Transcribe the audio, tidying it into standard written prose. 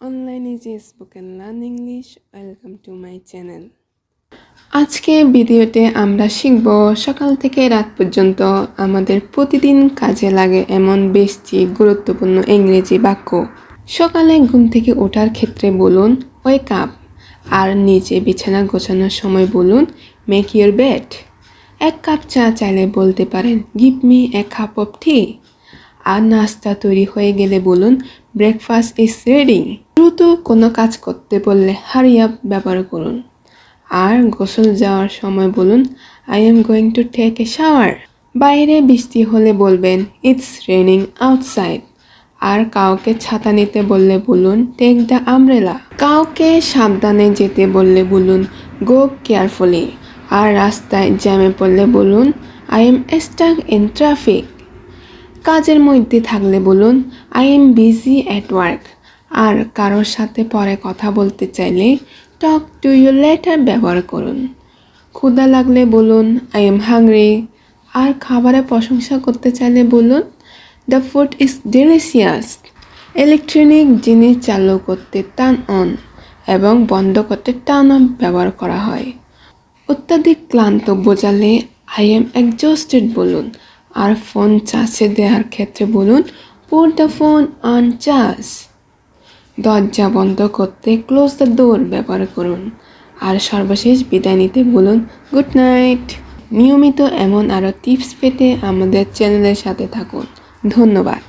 Online Easy Spoken Learn English. Welcome to my channel. আজকে ভিডিওতে আমরা শিখব সকাল থেকে রাত পর্যন্ত আমাদের প্রতিদিন কাজে লাগে এমন বেশি গুরুত্বপূর্ণ ইংরেজি বাক্য। সকালে ঘুম থেকে ওঠার ক্ষেত্রে বলুন ওয়েক আপ, আর নিচে বিছানা গোছানোর সময় বলুন মেক ইউর বেড। এক কাপ চা চাইলে বলতে পারেন give me a cup of tea. আর নাস্তা তৈরি হয়ে গেলে বলুন ব্রেকফাস্ট ইজ রেডি। দ্রুত কোনো কাজ করতে বললে হারি আপ ব্যবহার করুন। আর গোসল যাওয়ার সময় বলুন I am going to take a shower. বাইরে বৃষ্টি হলে বলবেন ইটস রেনিং আউটসাইড। আর কাউকে ছাতা নিতে বললে বলুন টেক দ্য আমব্রেলা। কাউকে সাবধানে যেতে বললে বলুন গো কেয়ারফুলি। আর রাস্তায় জ্যামে পড়লে বলুন I am stuck in traffic. কাজের মধ্যে থাকলে বলুন I am busy at work. আর কারোর সাথে পরে কথা বলতে চাইলে টক টু ইউ লেটার ব্যবহার করুন। ক্ষুধা লাগলে বলুন আই এম হাংরি। আর খাবারের প্রশংসা করতে চাইলে বলুন the food is delicious. Electronic জিনিস চালু করতে টার্ন অন এবং বন্ধ করতে টার্ন অফ ব্যবহার করা হয়। অত্যাধিক ক্লান্ত বোঝালে আই এম এক্সজস্টেড বলুন। আর ফোন চার্জে দেওয়ার ক্ষেত্রে বলুন put the phone on charge. দরজা বন্ধ করতে ক্লোজ দ্য ডোর ব্যবহার করুন। আর সর্বশেষ বিদায় নিতে বলুন গুড নাইট। নিয়মিত এমন আরও টিপস পেতে আমাদের চ্যানেলের সাথে থাকুন। ধন্যবাদ।